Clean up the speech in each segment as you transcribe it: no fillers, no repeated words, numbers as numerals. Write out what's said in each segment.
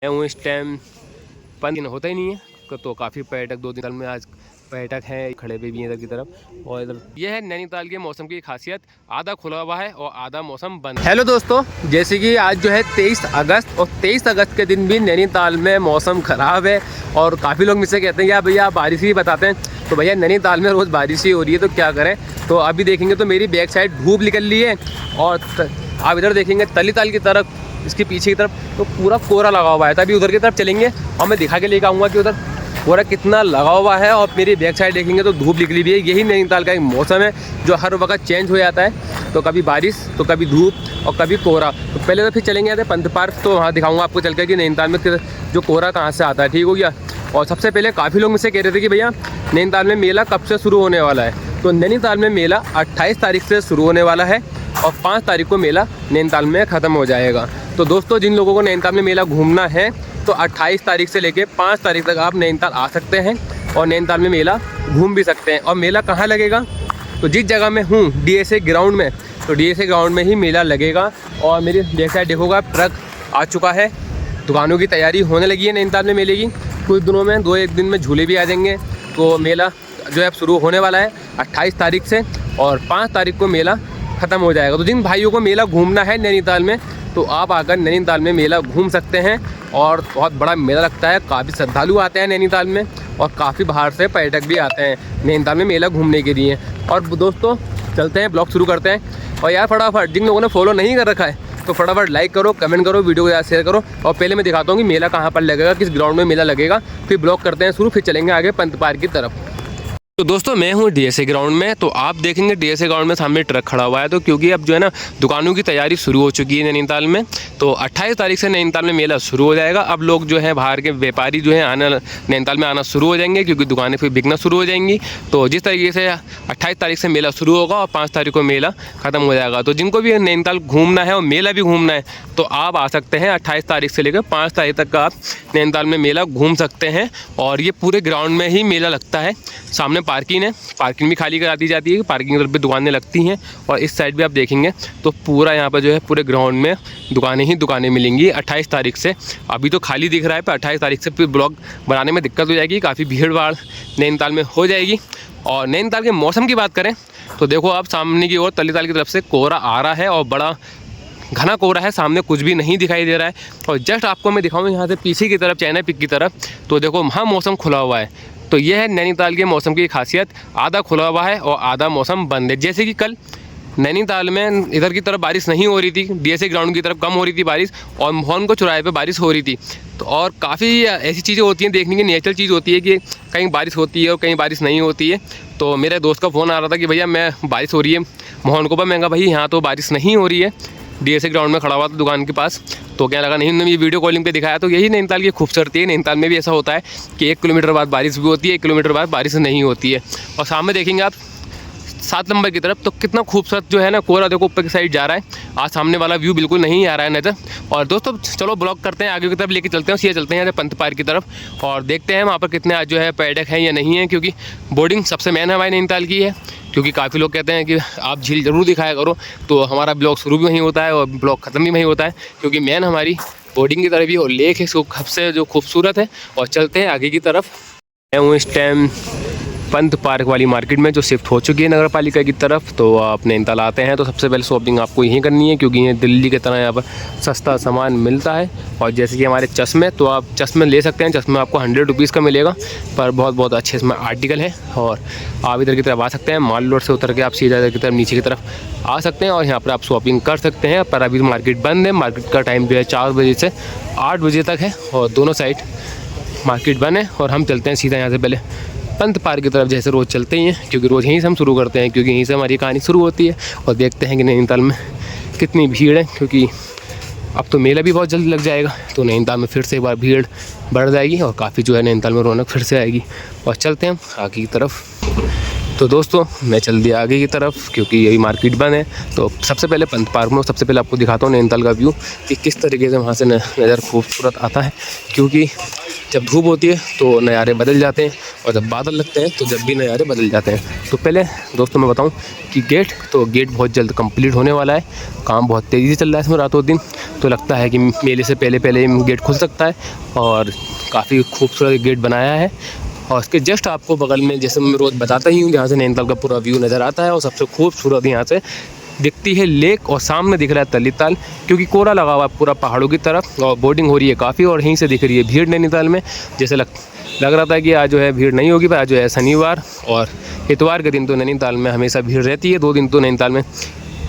मैं हूँ इस टाइम 5 दिन होता ही नहीं है तो काफ़ी पर्यटक 2 दिन में आज पर्यटक हैं खड़े हुए भी हैं इधर की तरफ। और इधर ये है नैनीताल के मौसम की खासियत, आधा खुला हुआ है और आधा मौसम बंद। हेलो दोस्तों, जैसे कि आज जो है 23 अगस्त और 23 अगस्त के दिन भी नैनीताल में मौसम ख़राब है और काफ़ी लोग मुझसे कहते हैं यार भैया बारिश ही बताते हैं। तो भैया नैनीताल में रोज़ बारिश ही हो रही है तो क्या करें। तो अभी देखेंगे तो मेरी बैक साइड धूप निकल रही है और आप इधर देखेंगे तलीताल की तरफ, इसके पीछे की तरफ तो पूरा कोहरा लगा हुआ है। तभी उधर की तरफ चलेंगे और मैं दिखा के लेकर आऊँगा कि उधर कोहरा कितना लगा हुआ है। और मेरी बैक साइड देखेंगे तो धूप निकली हुई है। यही नैनीताल का एक मौसम है जो हर वक्त चेंज हो जाता है, तो कभी बारिश तो कभी धूप और कभी कोहरा। तो पहले तो फिर चलेंगे आते पंत पार्क, तो वहाँ दिखाऊंगा आपको चल के कि नैनीताल में जो कोहरा कहाँ से आता है। ठीक हो गया। और सबसे पहले काफ़ी लोग मुझसे कह रहे थे कि भैया नैनीताल में मेला कब से शुरू होने वाला है। तो नैनीताल में मेला 28 तारीख से शुरू होने वाला है और 5 तारीख को मेला नैनीताल में ख़त्म हो जाएगा। तो दोस्तों जिन लोगों को नैनीताल में मेला घूमना है तो 28 तारीख से लेकर 5 तारीख तक आप नैनीताल आ सकते हैं और नैनीताल में मेला घूम भी सकते हैं। और मेला कहाँ लगेगा, तो जिस जगह मैं हूँ DSA ग्राउंड में, तो DSA ग्राउंड में ही मेला लगेगा। और मेरी बैक साइड देखोगा ट्रक आ चुका है, दुकानों की तैयारी होने लगी है नैनीताल में मेले की। कुछ दिनों में 2-1 दिन में झूले भी आ जाएंगे। तो मेला जो है शुरू होने वाला है 28 तारीख से और 5 तारीख को मेला ख़त्म हो जाएगा। तो जिन भाइयों को मेला घूमना है नैनीताल में तो आप आकर नैनीताल में मेला घूम सकते हैं। और बहुत बड़ा मेला लगता है, काफ़ी श्रद्धालु आते हैं नैनीताल में और काफ़ी बाहर से पर्यटक भी आते हैं नैनीताल में मेला घूमने के लिए। और दोस्तों चलते हैं, ब्लॉग शुरू करते हैं। और यार फटाफट जिन लोगों ने फॉलो नहीं कर रखा है तो फटाफट लाइक करो, कमेंट करो, वीडियो को यार शेयर करो। और पहले मैं दिखाता हूँ कि मेला कहाँ पर लगेगा, किस ग्राउंड में मेला लगेगा, फिर ब्लॉग करते हैं शुरू, फिर चलेंगे आगे पंत पार्क की तरफ। तो दोस्तों मैं हूँ DSA ग्राउंड में, तो आप देखेंगे DSA ग्राउंड में सामने ट्रक खड़ा हुआ है। तो क्योंकि अब जो है ना दुकानों की तैयारी शुरू हो चुकी है नैनीताल में, तो 28 तारीख से नैनीताल में मेला शुरू हो जाएगा। अब लोग जो है बाहर के व्यापारी जो है आना नैनीताल में आना शुरू हो जाएंगे क्योंकि दुकानें फिर बिकना शुरू हो जाएंगी। तो जिस तरीके से 28 तारीख से मेला शुरू होगा और 5 तारीख को मेला ख़त्म हो जाएगा। तो जिनको भी नैनीताल घूमना है और मेला भी घूमना है तो आप आ सकते हैं। 28 तारीख से लेकर 5 तारीख तक का आप नैनीताल में मेला घूम सकते हैं। और ये पूरे ग्राउंड में ही मेला लगता है। सामने पार्किंग है, पार्किंग भी खाली करा दी जाती है, पार्किंग तरफ भी दुकानें लगती हैं। और इस साइड भी आप देखेंगे तो पूरा यहाँ पर जो है पूरे ग्राउंड में दुकानें ही दुकानें मिलेंगी 28 तारीख से। अभी तो खाली दिख रहा है, पर 28 तारीख से फिर ब्लॉग बनाने में दिक्कत हो जाएगी, काफ़ी भीड़ भाड़ नैनीताल में हो जाएगी। और नैनीताल के मौसम की बात करें तो देखो आप सामने की ओर तलीताल की तरफ से कोहरा आ रहा है और बड़ा घना कोहरा है, सामने कुछ भी नहीं दिखाई दे रहा है। और जस्ट आपको मैं दिखाऊँ यहाँ से पीछे की तरफ, चाइना पिक की तरफ, तो देखो वहाँ मौसम खुला हुआ है। तो यह है नैनीताल के मौसम की खासियत, आधा खुला हुआ है और आधा मौसम बंद है। जैसे कि कल नैनीताल में इधर की तरफ बारिश नहीं हो रही थी, DSA ग्राउंड की तरफ कम हो रही थी बारिश और मोहन को चौराहे पे बारिश हो रही थी। तो और काफ़ी ऐसी चीज़ें होती हैं देखने की, नेचुरल चीज़ होती है कि कहीं बारिश होती है और कहीं बारिश नहीं होती है। तो मेरे दोस्त का फ़ोन आ रहा था कि भैया मैं बारिश हो रही है मोहन को, पर मैं कहा भाई यहाँ तो बारिश नहीं हो रही है। DSA ग्राउंड में खड़ा हुआ था दुकान के पास, तो क्या लगा नहीं, उन्होंने ये वीडियो कॉलिंग पे दिखाया। तो यही नैनीताल की खूबसूरती है। नैनीताल में भी ऐसा होता है कि 1 किलोमीटर बाद बारिश भी होती है, 1 किलोमीटर बाद बारिश नहीं होती है। और सामने देखेंगे आप 7 नंबर की तरफ, तो कितना खूबसूरत जो है ना कोहरा देखो ऊपर की साइड जा रहा है। आज सामने वाला व्यू बिल्कुल नहीं आ रहा है नज़र। और दोस्तों चलो ब्लॉग करते हैं, आगे की तरफ लेके चलते हैं, सीधे चलते हैं पंत पार्क की तरफ और देखते हैं वहाँ पर कितने आज जो है पर्यटक हैं या नहीं है। क्योंकि बोर्डिंग सबसे मेन हमारे नैनीताल की है, क्योंकि काफ़ी लोग कहते हैं कि आप झील ज़रूर दिखाया करो। तो हमारा ब्लॉग शुरू भी वहीं होता है और ब्लॉग ख़त्म भी वहीं होता है, क्योंकि मेन हमारी बोर्डिंग की तरफ भी और लेक है सबसे जो खूबसूरत है। और चलते हैं आगे की तरफ। मैं हूँ इस टाइम पंत पार्क वाली मार्केट में जो शिफ्ट हो चुकी है नगर पालिका की तरफ। तो आप नैनीताल आते हैं तो सबसे पहले शॉपिंग आपको यहीं करनी है, क्योंकि ये दिल्ली की तरह यहाँ पर सस्ता सामान मिलता है। और जैसे कि हमारे चश्मे, तो आप चश्मे ले सकते हैं, चश्मे आपको 100 रुपीज़ का मिलेगा, पर बहुत अच्छे इसमें आर्टिकल है। और आप इधर की तरफ आ सकते हैं, माल रोड से उतर के आप सीधा इधर की तरफ नीचे की तरफ आ सकते हैं और यहाँ पर आप शॉपिंग कर सकते हैं। पर अभी मार्केट बंद है, मार्केट का टाइम जो है 4 बजे से 8 बजे तक है और दोनों साइड मार्केट बंद है। और हम चलते हैं सीधा यहाँ से पहले पंत पार्क की तरफ, जैसे रोज़ चलते ही हैं, क्योंकि रोज़ यहीं से हम शुरू करते हैं, क्योंकि यहीं से हमारी कहानी शुरू होती है। और देखते हैं कि नैनीताल में कितनी भीड़ है, क्योंकि अब तो मेला भी बहुत जल्दी लग जाएगा। तो नैनीताल में फिर से एक बार भीड़ बढ़ जाएगी और काफ़ी जो है नैनीताल में रौनक फिर से आएगी। और चलते हैं हम आगे की तरफ। तो दोस्तों मैं चल दिया आगे की तरफ क्योंकि यही मार्केट बंद है। तो सबसे पहले पंत पार्क में सबसे पहले आपको दिखाता हूँ नैनीताल का व्यू कि किस तरीके से वहाँ से नज़र खूबसूरत आता है। क्योंकि जब धूप होती है तो नज़ारे बदल जाते हैं और जब बादल लगते हैं तो जब भी नज़ारे बदल जाते हैं। तो पहले दोस्तों मैं बताऊं कि गेट बहुत जल्द कंप्लीट होने वाला है। काम बहुत तेज़ी से चल रहा है इसमें रातों दिन। तो लगता है कि मेले से पहले गेट खुल सकता है और काफ़ी खूबसूरत गेट बनाया है। और उसके जस्ट आपको बगल में, जैसे मैं रोज़ बताता ही हूँ, जहाँ से नैनीताल का पूरा व्यू नज़र आता है और सबसे खूबसूरत यहाँ से दिखती है लेक और सामने दिख रहा है तलीताल। क्योंकि कोहरा लगा हुआ है पूरा पहाड़ों की तरफ और बोटिंग हो रही है काफ़ी और यहीं से दिख रही है भीड़ नैनीताल में। जैसे लग रहा था कि आज जो है भीड़ नहीं होगी, पर आज जो है शनिवार और इतवार के दिन तो नैनीताल में हमेशा भीड़ रहती है। 2 दिन तो नैनीताल में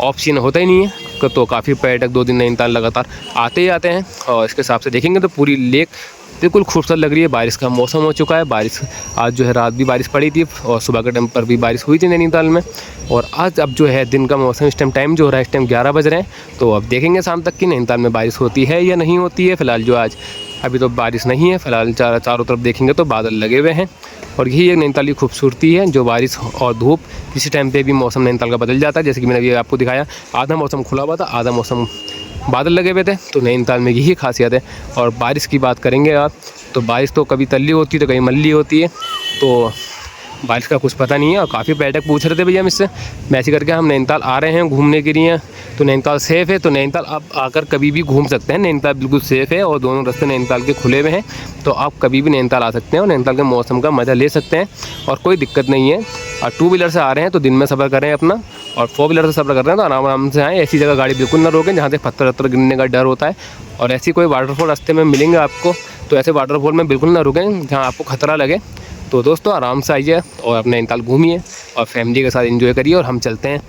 ऑफ सीजन होता ही नहीं है, तो काफ़ी पर्यटक 2 दिन नैनीताल लगातार आते ही आते हैं। और इसके हिसाब से देखेंगे तो पूरी लेक बिल्कुल खूबसूरत लग रही है। बारिश का मौसम हो चुका है, बारिश आज जो है रात भी बारिश पड़ी थी और सुबह के टाइम पर भी बारिश हुई थी नैनीताल में। और आज अब जो है दिन का मौसम इस टाइम जो हो रहा है, इस टाइम 11 बज रहे हैं। तो अब देखेंगे शाम तक कि नैनीताल में बारिश होती है या नहीं होती है। फ़िलहाल जो आज अभी तो बारिश नहीं है, फ़िलहाल चारों तरफ देखेंगे तो बादल लगे हुए हैं। और यही एक नैनीताल की खूबसूरती है, जो बारिश और धूप किसी टाइम पे भी मौसम नैनीताल का बदल जाता है। जैसे कि मैंने अभी आपको दिखाया, आधा मौसम खुला हुआ था, आधा मौसम बादल लगे हुए थे। तो नैनीताल में यही खासियत है। और बारिश की बात करेंगे आप, तो बारिश तो कभी तल्ली होती है तो कहीं मल्ली होती है, तो बारिश का कुछ पता नहीं है। और काफ़ी पर्यटक पूछ रहे थे भैया मुझसे मैसेज करके, हम नैनीताल आ रहे हैं घूमने के लिए, तो नैनीताल सेफ़ है? तो नैनीताल आप आकर कभी भी घूम सकते हैं। नैनीताल बिल्कुल सेफ़ है और दोनों रास्ते नैनीताल के खुले हुए हैं। तो आप कभी भी नैनीताल आ सकते हैं और नैनीताल के मौसम का मज़ा ले सकते हैं और कोई दिक्कत नहीं है। और 2 व्हीलर से आ रहे हैं तो दिन में सफ़र करें अपना, और 4 व्हीलर से सफ़र कर रहे हैं तो आराम से आएँ। ऐसी जगह गाड़ी बिल्कुल ना रोकें जहाँ से पत्थर गिरने का डर होता है। और ऐसी कोई वाटरफॉल रास्ते में मिलेंगे आपको, तो ऐसे वाटरफॉल में बिल्कुल ना रुकें जहाँ आपको खतरा लगे। तो दोस्तों आराम से आइए और अपने नैनीताल घूमिए और फैमिली के साथ एंजॉय करिए। और हम चलते हैं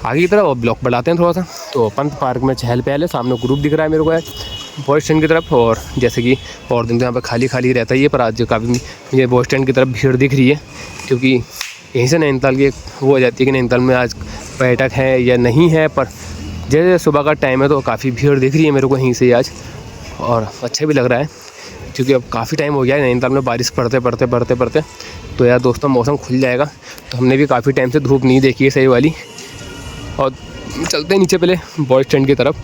आगे की तरफ और ब्लॉक बढ़ाते हैं थोड़ा सा। तो पंत पार्क में चहल पहल है, सामने ग्रुप दिख रहा है मेरे को बॉय स्टैंड की तरफ। और जैसे कि और दिन तो यहाँ पर खाली रहता ही है, पर आज काफ़ी मुझे बॉय स्टैंड की तरफ भीड़ दिख रही है। क्योंकि यहीं से नैनीताल की वो हो जाती है कि नैनीताल में आज पर्यटक है या नहीं है। पर जैसे सुबह का टाइम है तो काफ़ी भीड़ दिख रही है मेरे को यहीं से आज, और अच्छा भी लग रहा है। क्योंकि अब काफ़ी टाइम हो गया है नैनीताल में बारिश पड़ते। तो यार दोस्तों मौसम खुल जाएगा, तो हमने भी काफ़ी टाइम से धूप नहीं देखी है सही वाली। और चलते हैं नीचे पहले बॉय स्टैंड की तरफ।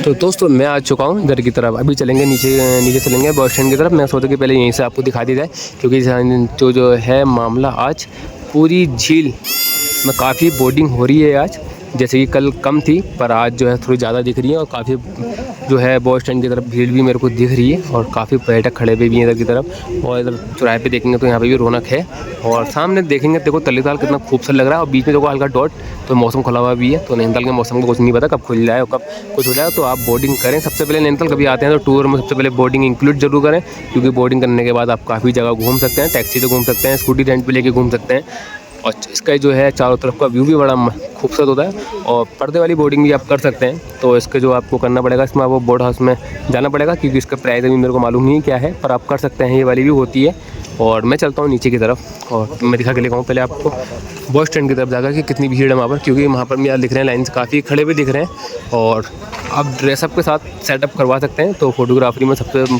तो दोस्तों मैं आ चुका हूँ इधर की तरफ, अभी चलेंगे नीचे चलेंगे बॉय स्टैंड की तरफ। मैं सोचा कि पहले यहीं से आपको दिखा दी जाए, क्योंकि जो है मामला आज पूरी झील में काफ़ी बोटिंग हो रही है आज। जैसे कि कल कम थी, पर आज जो है थोड़ी ज़्यादा दिख रही है। और काफ़ी जो है बॉय स्टैंड की तरफ भीड़ भी मेरे को दिख रही है और काफ़ी पर्यटक खड़े हुए भी हैं इधर की तरफ। और इधर चौराहे पे देखेंगे तो यहाँ पे भी रौनक है। और सामने देखेंगे देखो तलीताल कितना खूबसूरत लग रहा है और बीच में देखो हल्का डॉट, तो मौसम खुला हुआ भी है। तो नैनीताल के मौसम को कुछ नहीं पता कब खुल जाए और कब कुछ हो जाए। तो आप बोटिंग करें सबसे पहले। नैनीताल कभी आते हैं तो टूर में सबसे पहले बोटिंग इंक्लूड जरूर करें, क्योंकि बोटिंग करने के बाद आप काफ़ी जगह घूम सकते हैं। टैक्सी से घूम सकते हैं, स्कूटी रेंट पे लेके घूम सकते हैं। और इसका जो है चारों तरफ का व्यू भी बड़ा खूबसूरत होता है। और पर्दे वाली बोटिंग भी आप कर सकते हैं। तो इसके जो आपको करना पड़ेगा, इसमें आपको बोट हाउस में जाना पड़ेगा, क्योंकि इसका प्राइस अभी मेरे को मालूम नहीं क्या है, पर आप कर सकते हैं। ये वाली भी होती है। और मैं चलता हूँ नीचे की तरफ और मैं दिखा के लेकर आऊँ पहले आपको बस स्टैंड की तरफ जाकर कि कितनी भीड़ है वहाँ पर। क्योंकि वहाँ पर भी यार दिख रहे हैं लाइन से काफ़ी खड़े भी दिख रहे हैं। और आप ड्रेसअप के साथ सेटअप करवा सकते हैं। तो फोटोग्राफी में सबसे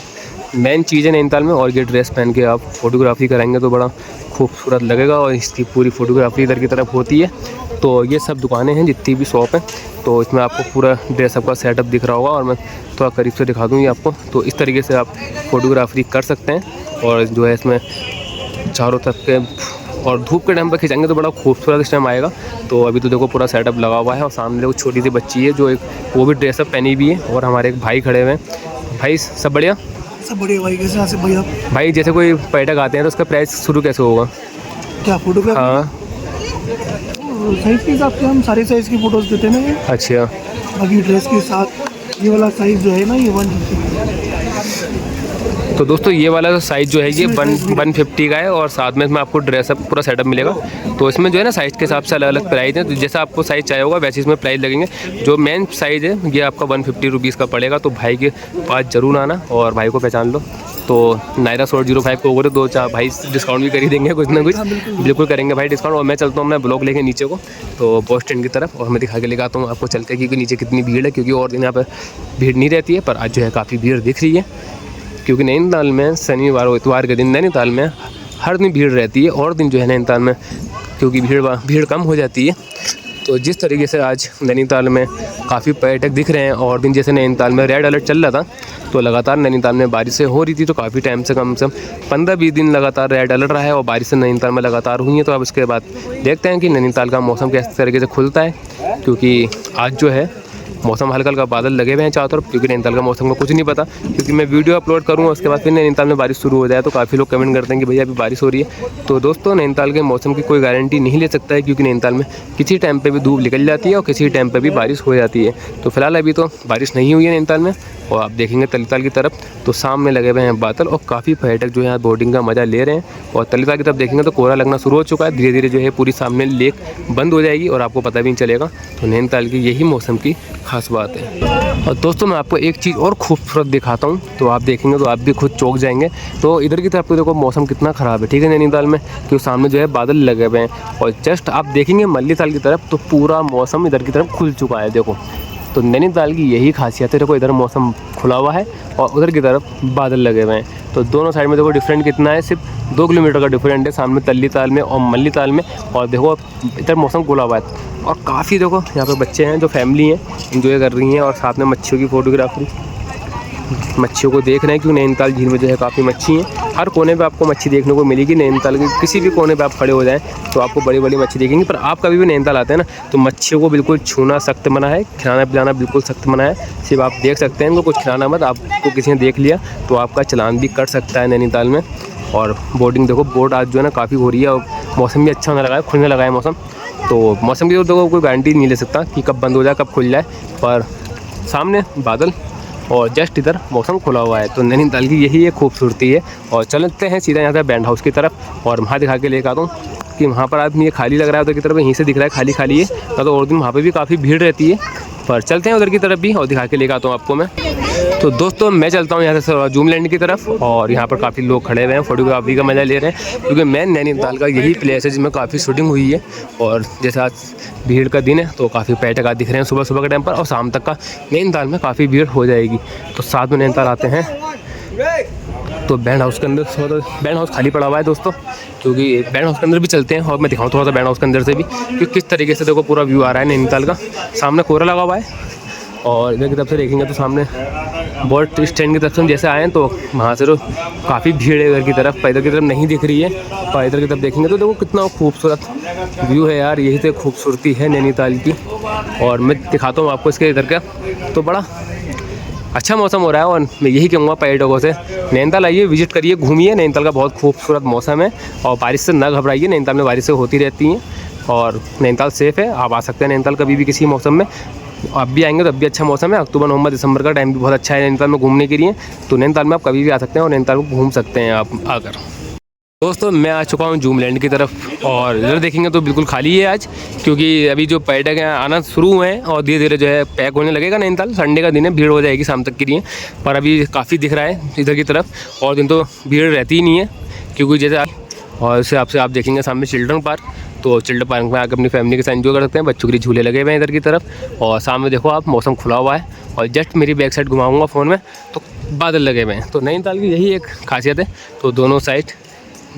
मेन चीज़ है नैनीताल में, और ये ड्रेस पहन के आप फोटोग्राफी कराएंगे तो बड़ा खूबसूरत लगेगा। और इसकी पूरी फोटोग्राफी इधर की तरफ होती है। तो ये सब दुकानें हैं जितनी भी शॉप हैं, तो इसमें आपको पूरा ड्रेसअप का सेटअप दिख रहा होगा। और मैं थोड़ा करीब से दिखा दूँगी आपको। तो इस तरीके से आप फोटोग्राफी कर सकते हैं। और जो है इसमें चारों तरफ के, और धूप के टाइम पर खिंचाएंगे तो बड़ा खूबसूरत इस टाइम आएगा। तो अभी तो देखो पूरा सेटअप लगा हुआ है। और सामने देखो छोटी सी बच्ची है जो वो भी ड्रेसअप पहनी हुई है। और हमारे एक भाई खड़े हुए हैं। भाई सब बढ़िया? सब बढ़िया भाई। कैसे यहाँ से भैया? भाई जैसे कोई पर्यटक आते हैं तो उसका प्राइस शुरू कैसे होगा? क्या फोटोग्राफी? हाँ साइज़ के हिसाब से हम सारे साइज़ की फ़ोटोज़ देते हैं ना। अच्छा। बाकी ड्रेस के साथ ये वाला साइज़ जो है ना, ये 150। तो दोस्तों ये वाला साइज़ जो है ये 150 का है। और साथ में इसमें आपको ड्रेसअप पूरा सेटअप मिलेगा। तो इसमें जो है ना साइज़ के हिसाब से अलग अलग प्राइस है। तो जैसा आपको साइज़ चाहिए होगा वैसे इसमें प्राइस लगेंगे। जो मेन साइज़ है ये आपका 150 रुपीज़ का पड़ेगा। तो भाई के पास ज़रूर आना और भाई को पहचान लो। तो नायरा 05 को ओवर 2-4 भाई डिस्काउंट भी कर ही देंगे कुछ ना कुछ। बिल्कुल करेंगे भाई डिस्काउंट। और मैं चलता हूँ अपना ब्लॉग लेके नीचे को, तो बस स्टैंड की तरफ, और मैं दिखा के लेकर आता हूँ आपको चल के, क्योंकि नीचे कितनी भीड़ है। क्योंकि और दिन यहाँ पर भीड़ नहीं रहती है, पर आज जो है काफ़ी भीड़ दिख रही है। क्योंकि नैनीताल में शनिवार और इतवार के दिन नैनीताल में हर दिन भीड़ रहती है और दिन जो है नैनीताल में, क्योंकि भीड़ कम हो जाती है। तो जिस तरीके से आज नैनीताल में काफ़ी पर्यटक दिख रहे हैं और दिन जैसे नैनीताल में रेड अलर्ट चल रहा था, तो लगातार नैनीताल में बारिशें हो रही थी। तो काफ़ी टाइम से कम 15-20 दिन लगातार रेड अलर्ट रहा है और बारिशें नैनीताल में लगातार हुई हैं। तो अब इसके बाद देखते हैं कि नैनीताल का मौसम किस तरीके से खुलता है, क्योंकि आज जो है मौसम हल्का हल्का बादल लगे हुए हैं चारों तरफ, क्योंकि नैनीताल का मौसम का कुछ नहीं पता। क्योंकि मैं वीडियो अपलोड करूँगा उसके बाद फिर नैनीताल में बारिश शुरू हो जाए तो काफ़ी लोग कमेंट करते हैं कि भैया अभी बारिश हो रही है। तो दोस्तों नैनीताल के मौसम की कोई गारंटी नहीं ले सकता है, क्योंकि नैनीताल में किसी टाइम पे भी धूप निकल जाती है और किसी टाइम पे भी बारिश हो जाती है। तो फिलहाल अभी तो बारिश नहीं हुई है नैनीताल में। और आप देखेंगे तलीताल की तरफ तो सामने लगे हुए हैं बादल और काफ़ी पर्यटक जो है यहाँ बोटिंग का मज़ा ले रहे हैं। और तलीताल की तरफ देखेंगे तो कोहरा लगना शुरू हो चुका है। धीरे धीरे जो है पूरी सामने लेक बंद हो जाएगी और आपको पता भी नहीं चलेगा। तो नैनीताल की यही मौसम की खास बात है। और दोस्तों मैं आपको एक चीज़ और खूबसूरत दिखाता हूँ, तो आप देखेंगे तो आप भी खुद चौंक जाएंगे। तो इधर की तरफ तो देखो मौसम कितना ख़राब है, ठीक है, नैनीताल में, क्योंकि सामने जो है बादल लगे हुए हैं। और जस्ट आप देखेंगे मल्लीताल की तरफ तो पूरा मौसम इधर की तरफ खुल चुका है। देखो तो नैनीताल की यही खासियत है। देखो इधर मौसम खुला हुआ है और उधर की तरफ बादल लगे हुए हैं। तो दोनों साइड में देखो डिफरेंट कितना है, सिर्फ 2 किलोमीटर का डिफरेंट है सामने तलीताल में और मल्लीताल में। और देखो इधर मौसम खुला हुआ है और काफ़ी देखो यहाँ पे बच्चे हैं जो फैमिली हैं इंजॉय कर रही हैं और साथ में मच्छियों की फोटोग्राफरी, मच्छियों को देख रहे हैं। क्योंकि नैनीताल झील में जो है काफ़ी मच्छी हैं, हर कोने पे आपको मच्छी देखने को मिलेगी। नैनीताल के किसी भी कोने पे आप खड़े हो जाएं तो आपको बड़ी बड़ी मच्छी देखेंगे। पर आप कभी भी नैनीताल आते हैं ना तो मच्छियों को बिल्कुल छूना सख्त मना है, खिलाना पिलाना बिल्कुल सख्त मना है। सिर्फ आप देख सकते हैं, इनको कुछ खिलाना मत। आपको किसी ने देख लिया तो आपका चालान भी कर सकता है नैनीताल में। और बोटिंग देखो, बोट आज जो है ना काफ़ी हो रही है और मौसम भी अच्छा होने लगा है, खुलने लगा है मौसम। तो मौसम की तो देखो कोई गारंटी नहीं ले सकता कि कब बंद हो जाए कब खुल जाए, पर सामने बादल और जस्ट इधर मौसम खुला हुआ है। तो नैनीताल की यही एक खूबसूरती है। और चलते हैं सीधा यहाँ से बैंड हाउस की तरफ और वहाँ दिखा के लेकर आता हूँ कि वहाँ पर आदमी ये खाली लग रहा है, उधर की तरफ यहीं से दिख रहा है खाली खाली है। तो और दिन वहाँ पर भी काफ़ी भीड़ रहती है, पर चलते हैं उधर की तरफ भी और दिखा के लेकर आता हूँ आपको मैं। तो दोस्तों मैं चलता हूँ यहाँ से जूम लैंड की तरफ और यहाँ पर काफ़ी लोग खड़े हुए हैं, फोटोग्राफी का मज़ा ले रहे हैं। क्योंकि मैं नैनीताल का यही प्लेस है जिसमें काफ़ी शूटिंग हुई है। और जैसे आज भीड़ का दिन है तो काफ़ी पर्यटक दिख रहे हैं सुबह सुबह के टाइम पर, और शाम तक का नैनीताल में काफ़ी भीड़ हो जाएगी। तो साथ में नैनीताल आते हैं तो बैंड हाउस के अंदर, बैंड हाउस खाली पड़ा हुआ है दोस्तों, क्योंकि बैंड हाउस के अंदर भी चलते हैं और मैं दिखाऊँ थोड़ा सा बैंड हाउस के अंदर से भी कि किस तरीके से देखो पूरा व्यू आ रहा है नैनीताल का। सामने कोहरा लगा हुआ है और इधर की तरफ से देखेंगे तो सामने बोट स्टैंड की तरफ से हम जैसे आए हैं तो वहाँ से तो काफ़ी भीड़ है इधर की तरफ, पर इधर की तरफ नहीं दिख रही है। पर इधर की तरफ देखेंगे तो देखो कितना खूबसूरत व्यू है यार, यही तो खूबसूरती है नैनीताल की। और मैं दिखाता हूँ आपको इसके इधर का, तो बड़ा अच्छा मौसम हो रहा है। और मैं यही कहूँगा पर्यटकों से नैनीताल आइए, विजिट करिए, घूमिए। नैनीताल का बहुत खूबसूरत मौसम है और बारिश से ना घबराइए, नैनीताल में बारिशें होती रहती हैं और नैनीताल सेफ़ है। आप आ सकते हैं नैनीताल कभी भी किसी मौसम में, आप भी आएंगे तो अब भी अच्छा मौसम है। अक्टूबर नवंबर दिसंबर का टाइम भी बहुत अच्छा है नैनीताल में घूमने के लिए। तो नैनीताल में आप कभी भी आ सकते हैं और नैनीताल में घूम सकते हैं आप आकर। दोस्तों मैं आ चुका हूँ जूम लैंड की तरफ और इधर देखेंगे तो बिल्कुल खाली है आज, क्योंकि अभी जो पर्यटक हैं आना शुरू हुए हैं और धीरे धीरे जो है पैक होने लगेगा नैनीताल। संडे का दिन है, भीड़ हो जाएगी शाम तक के लिए, पर अभी काफ़ी दिख रहा है इधर की तरफ। और दिन तो भीड़ रहती ही नहीं है, क्योंकि जैसे और इससे आपसे आप देखेंगे सामने चिल्ड्रन पार्क, तो चिल्ड्रन पार्क में आकर अपनी फैमिली के साथ एंजॉय कर सकते हैं। बच्चों के लिए झूले लगे हुए हैं इधर की तरफ और सामने देखो आप मौसम खुला हुआ है और जस्ट मेरी बैक साइड घुमाऊँगा फ़ोन में तो बादल लगे हुए हैं। तो नैनीताल की यही एक खासियत है। तो दोनों साइड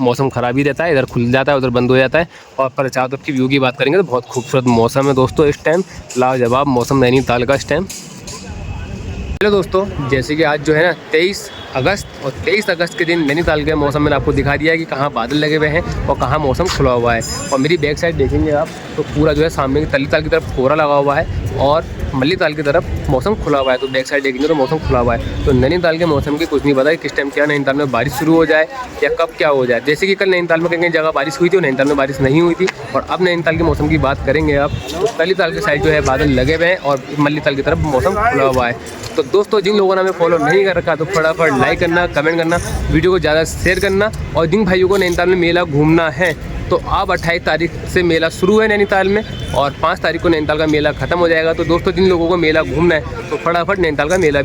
मौसम ख़राब ही रहता है, इधर खुल जाता है उधर बंद हो जाता है। और पर चारों तरफ की व्यू की बात करेंगे तो बहुत खूबसूरत मौसम है दोस्तों इस टाइम, लाजवाब मौसम नैनीताल का इस टाइम। हेलो दोस्तों, जैसे कि आज जो है ना 23 अगस्त और 23 अगस्त के दिन नैनीताल के मौसम मैंने आपको दिखा दिया है कि कहाँ बादल लगे हुए हैं और कहाँ मौसम खुला हुआ है। और मेरी बैक साइड देखेंगे आप तो पूरा जो है सामने की तलीताल की तरफ कोहरा लगा हुआ है और मल्लीताल की तरफ मौसम खुला हुआ है। तो बैक साइड देखेंगे तो मौसम खुला हुआ है। तो नैनीताल के मौसम की कुछ नहीं पता है किस टाइम क्या नैनीताल में बारिश शुरू हो जाए या कब क्या हो जाए। जैसे कि कल नैनीताल में कहीं जगह बारिश हुई थी और नैनीताल में बारिश नहीं हुई थी। और अब नैनीताल के मौसम की बात करेंगे आप तो तलीताल की साइड जो है बादल लगे हुए हैं और मल्लीताल की तरफ मौसम खुला हुआ है। तो दोस्तों जिन लोगों ने हमें फॉलो नहीं कर रखा तो फटाफट लाइक करना, कमेंट करना, वीडियो को ज़्यादा शेयर करना। और जिन भाइयों को नैनीताल में मेला घूमना है तो आप 28 तारीख से मेला शुरू है नैनीताल में और 5 तारीख को नैनीताल का मेला ख़त्म हो जाएगा। तो दोस्तों जिन लोगों को मेला घूमना है तो फटाफट नैनीताल का मेला